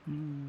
Mm.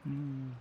Mm.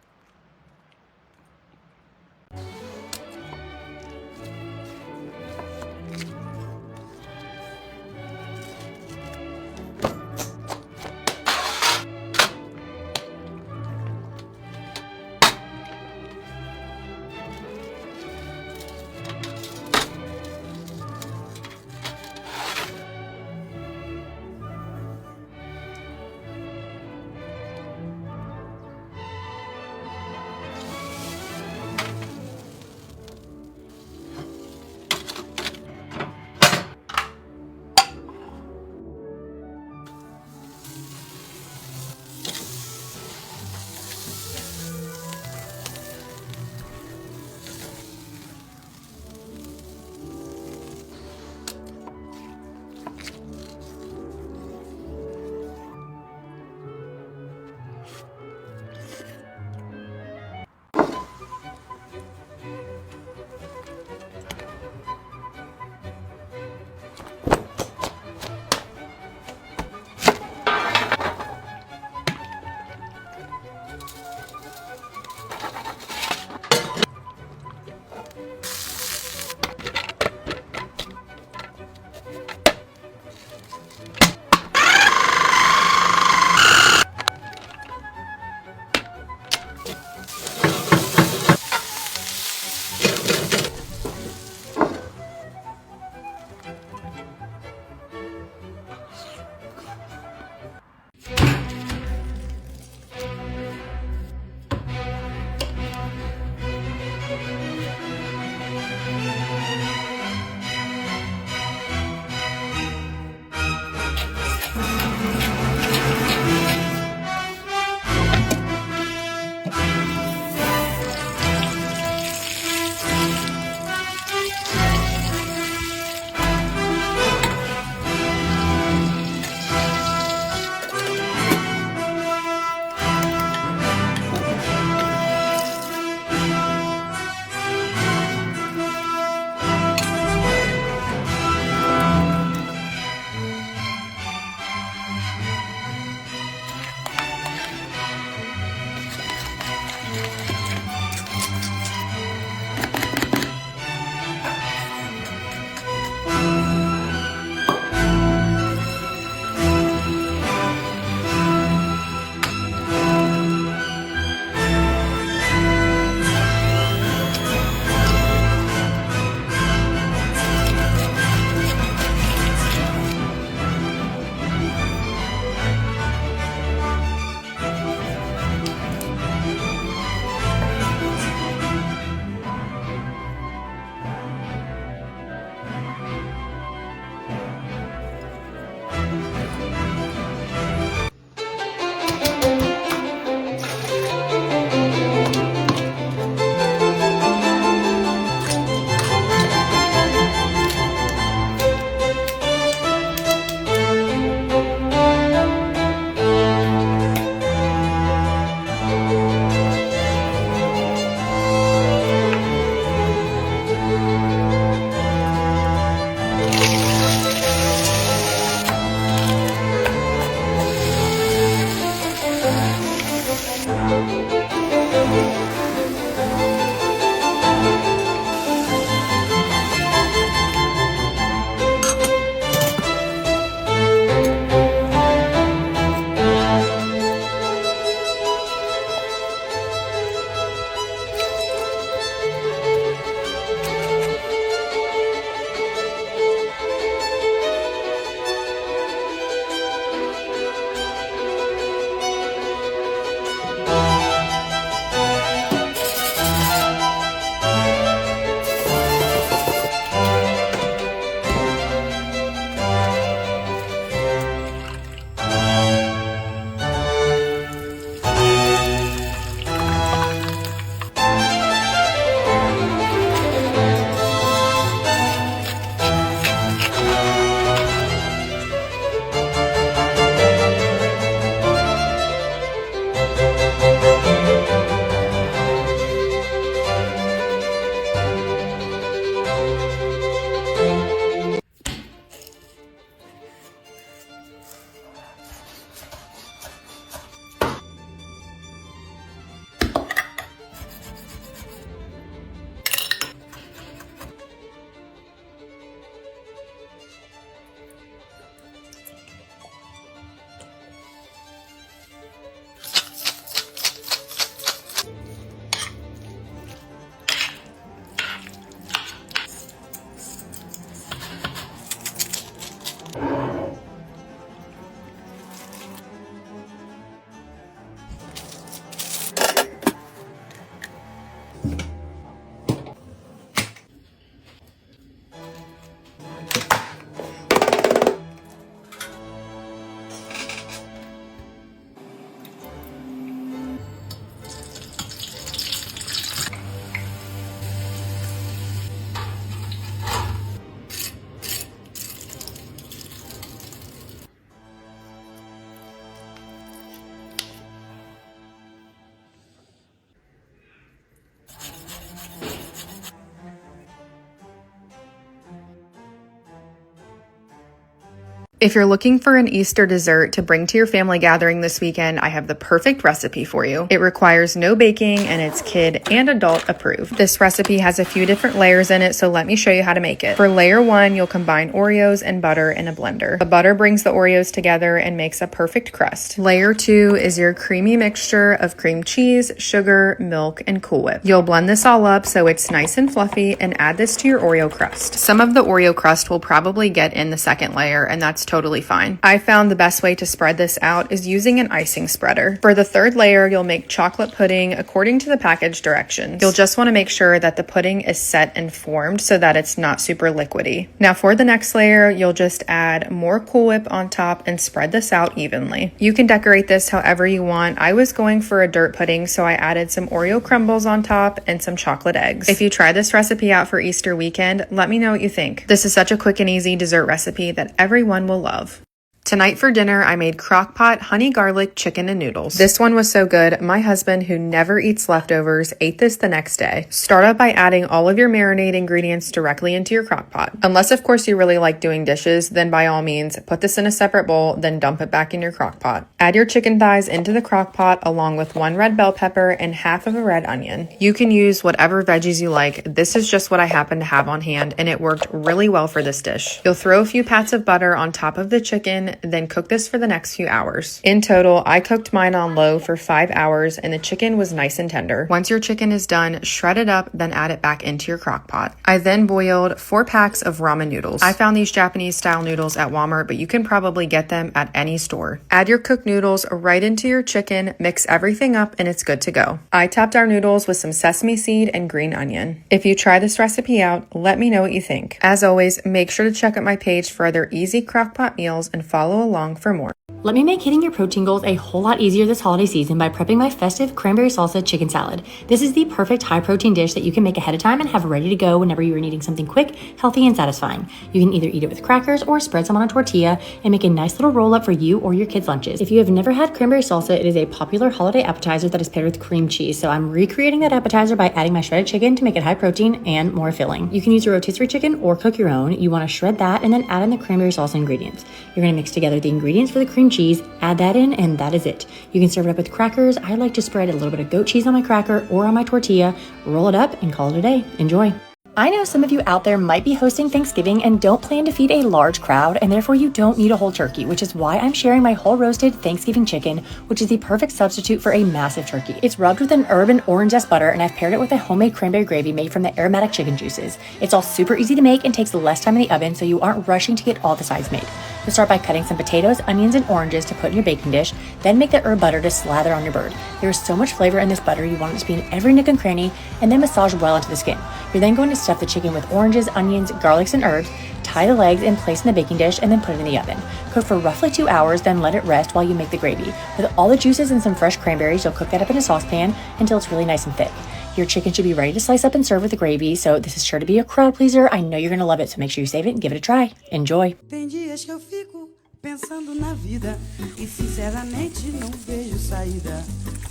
If you're looking for an Easter dessert to bring to your family gathering this weekend, I have the perfect recipe for you. It requires no baking and it's kid and adult approved. This recipe has a few different layers in it, so let me show you how to make it. For layer 1, you'll combine Oreos and butter in a blender. The butter brings the Oreos together and makes a perfect crust. Layer 2 is your creamy mixture of cream cheese, sugar, milk, and Cool Whip. You'll blend this all up so it's nice and fluffy and add this to your Oreo crust. Some of the Oreo crust will probably get in the second layer, and that's totally fine. I found the best way to spread this out is using an icing spreader. For the third layer, you'll make chocolate pudding according to the package directions. You'll just want to make sure that the pudding is set and formed so that it's not super liquidy. Now for the next layer, you'll just add more Cool Whip on top and spread this out evenly. You can decorate this however you want. I was going for a dirt pudding, so I added some Oreo crumbles on top and some chocolate eggs. If you try this recipe out for Easter weekend, let me know what you think. This is such a quick and easy dessert recipe that everyone will love. Tonight for dinner, I made crock-pot honey garlic chicken and noodles. This one was so good, my husband, who never eats leftovers, ate this the next day. Start out by adding all of your marinade ingredients directly into your crock-pot. Unless, of course, you really like doing dishes, then by all means, put this in a separate bowl, then dump it back in your crock-pot. Add your chicken thighs into the crock-pot along with 1 red bell pepper and half of a red onion. You can use whatever veggies you like. This is just what I happen to have on hand, and it worked really well for this dish. You'll throw a few pats of butter on top of the chicken, then cook this for the next few hours. In total, I cooked mine on low for 5 hours and the chicken was nice and tender. Once your chicken is done, shred it up, then add it back into your crock pot. I then boiled 4 packs of ramen noodles. I found these Japanese style noodles at Walmart, but you can probably get them at any store. Add your cooked noodles right into your chicken, mix everything up, and it's good to go. I topped our noodles with some sesame seed and green onion. If you try this recipe out, let me know what you think. As always, make sure to check out my page for other easy crock-pot meals and follow along for more. Let me make hitting your protein goals a whole lot easier this holiday season by prepping my festive cranberry salsa chicken salad. This is the perfect high protein dish that you can make ahead of time and have ready to go whenever you're needing something quick, healthy, and satisfying. You can either eat it with crackers or spread some on a tortilla and make a nice little roll up for you or your kids' lunches. If you have never had cranberry salsa, it is a popular holiday appetizer that is paired with cream cheese. So I'm recreating that appetizer by adding my shredded chicken to make it high protein and more filling. You can use a rotisserie chicken or cook your own. You want to shred that and then add in the cranberry salsa ingredients. You're going to mix together the ingredients for the cream cheese, add that in, and that is it. You can serve it up with crackers. I like to spread a little bit of goat cheese on my cracker or on my tortilla, roll it up, and call it a day. Enjoy. I know some of you out there might be hosting Thanksgiving and don't plan to feed a large crowd, and therefore you don't need a whole turkey, which is why I'm sharing my whole roasted Thanksgiving chicken, which is the perfect substitute for a massive turkey. It's rubbed with an herb and orange zest butter, and I've paired it with a homemade cranberry gravy made from the aromatic chicken juices. It's all super easy to make and takes less time in the oven, so you aren't rushing to get all the sides made. You'll start by cutting some potatoes, onions, and oranges to put in your baking dish, then make the herb butter to slather on your bird. There's so much flavor in this butter, you want it to be in every nook and cranny, and then massage well into the skin. You're then going to stuff the chicken with oranges, onions, garlics, and herbs, tie the legs and place in the baking dish, and then put it in the oven. Cook for roughly 2 hours, then let it rest while you make the gravy. With all the juices and some fresh cranberries, you'll cook that up in a saucepan until it's really nice and thick. Your chicken should be ready to slice up and serve with the gravy, so this is sure to be a crowd pleaser. I know you're going to love it, so make sure you save it and give it a try. Enjoy. Tem dias que eu fico pensando na vida e sinceramente não vejo saída.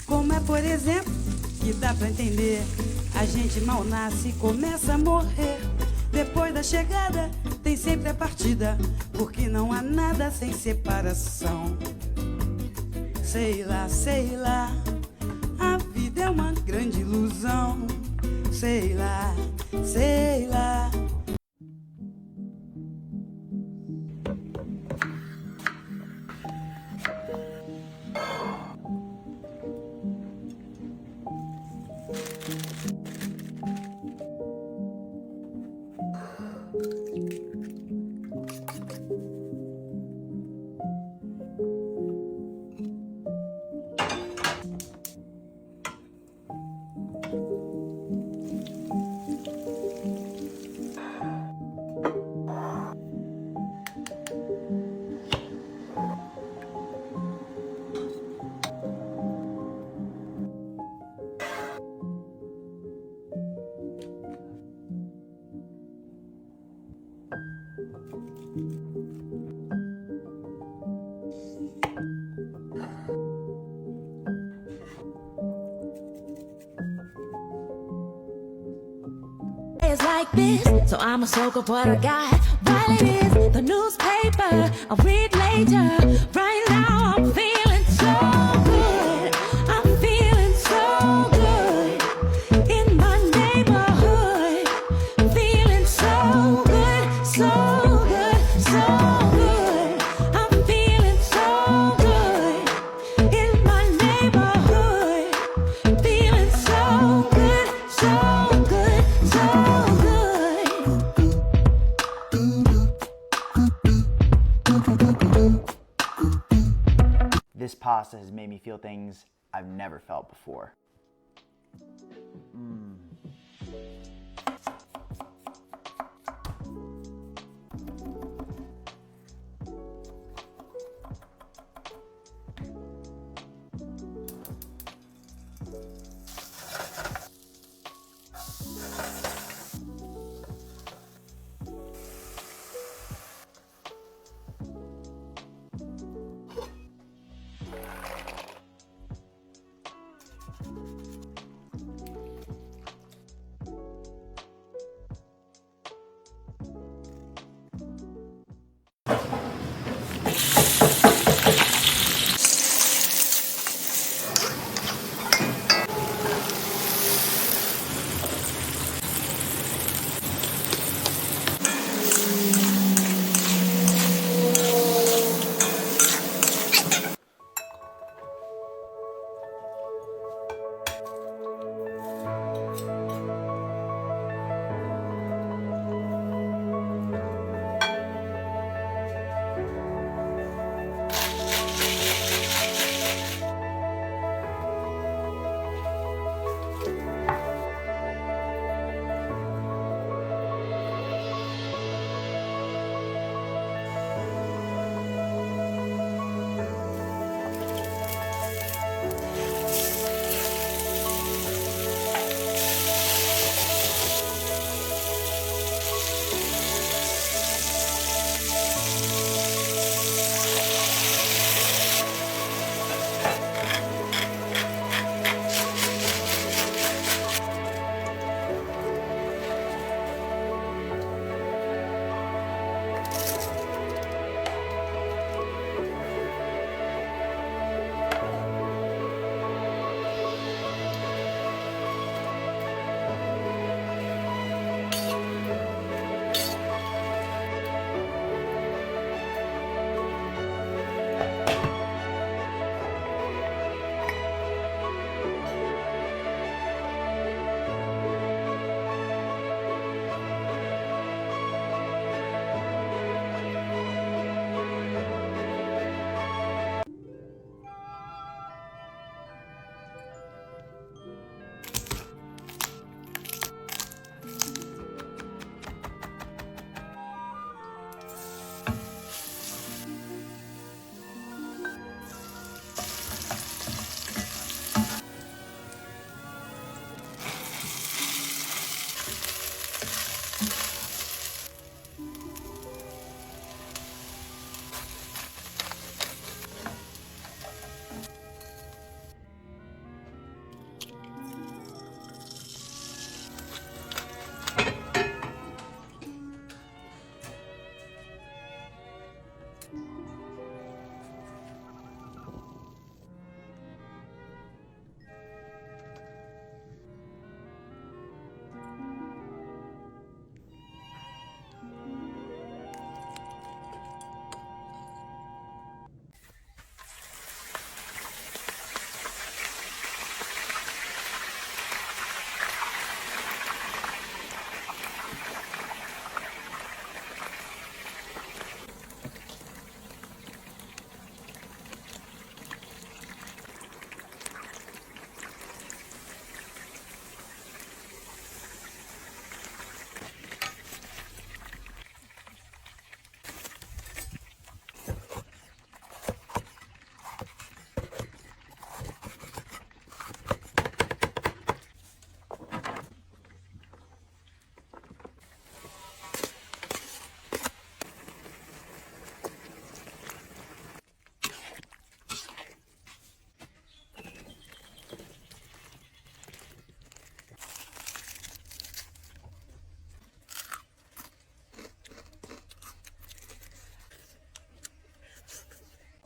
Como é, por exemplo, que dá pra entender, a gente mal nasce e começa a morrer. Depois da chegada tem sempre a partida, porque não há nada sem separação. Sei lá, a vida é uma grande ilusão. Sei lá. like this, so I'ma soak up what I got while it is the newspaper. I'll read later. Right now I'm feeling so good. I'm feeling so good in my neighborhood. Feeling so good, so good, so good. I'm feeling so good in my neighborhood. Feeling so good, so good, so good. This pasta has made me feel things I've never felt before.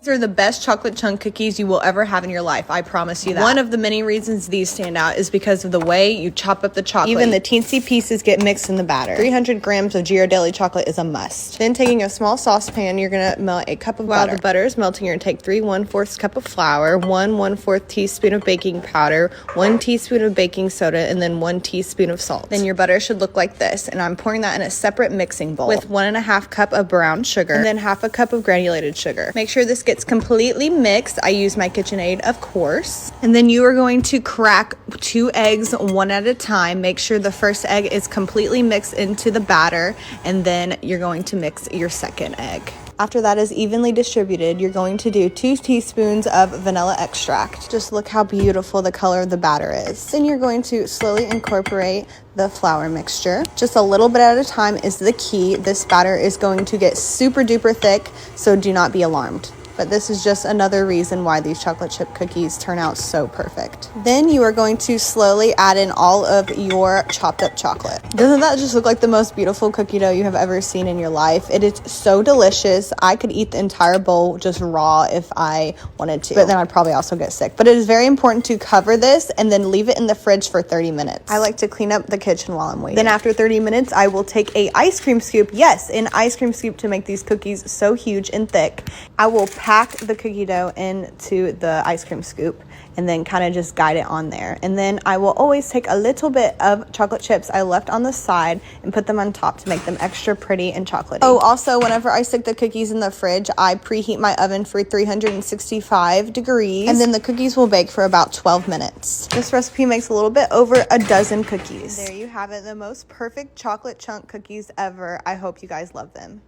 These are the best chocolate chunk cookies you will ever have in your life. I promise you that. One of the many reasons these stand out is because of the way you chop up the chocolate. Even the teensy pieces get mixed in the batter. 300 grams of Ghirardelli chocolate is a must. Then taking a small saucepan, you're gonna melt a cup of butter. While the butter is melting, you're gonna take 3 1/4 cup of flour, 1 1/4 teaspoon of baking powder, 1 teaspoon of baking soda, and then 1 teaspoon of salt. Then your butter should look like this, and I'm pouring that in a separate mixing bowl with 1 1/2 cup of brown sugar and then 1/2 cup of granulated sugar. Make sure this gets completely mixed. I use my KitchenAid, of course. And then you are going to crack 2 eggs one at a time. Make sure the first egg is completely mixed into the batter, and then you're going to mix your second egg. After that is evenly distributed, you're going to do 2 teaspoons of vanilla extract. Just look how beautiful the color of the batter is. Then you're going to slowly incorporate the flour mixture. Just a little bit at a time is the key. This batter is going to get super duper thick, so do not be alarmed. But this is just another reason why these chocolate chip cookies turn out so perfect. Then you are going to slowly add in all of your chopped up chocolate. Doesn't that just look like the most beautiful cookie dough you have ever seen in your life? It is so delicious. I could eat the entire bowl just raw if I wanted to, but then I'd probably also get sick. But it is very important to cover this and then leave it in the fridge for 30 minutes. I like to clean up the kitchen while I'm waiting. Then after 30 minutes, I will take a ice cream scoop. Yes, an ice cream scoop to make these cookies so huge and thick. I will pack the cookie dough into the ice cream scoop and then kind of just guide it on there. And then I will always take a little bit of chocolate chips I left on the side and put them on top to make them extra pretty and chocolatey. Oh, also, whenever I stick the cookies in the fridge, I preheat my oven for 365 degrees, and then the cookies will bake for about 12 minutes. This recipe makes a little bit over a dozen cookies. There you have it, the most perfect chocolate chunk cookies ever. I hope you guys love them.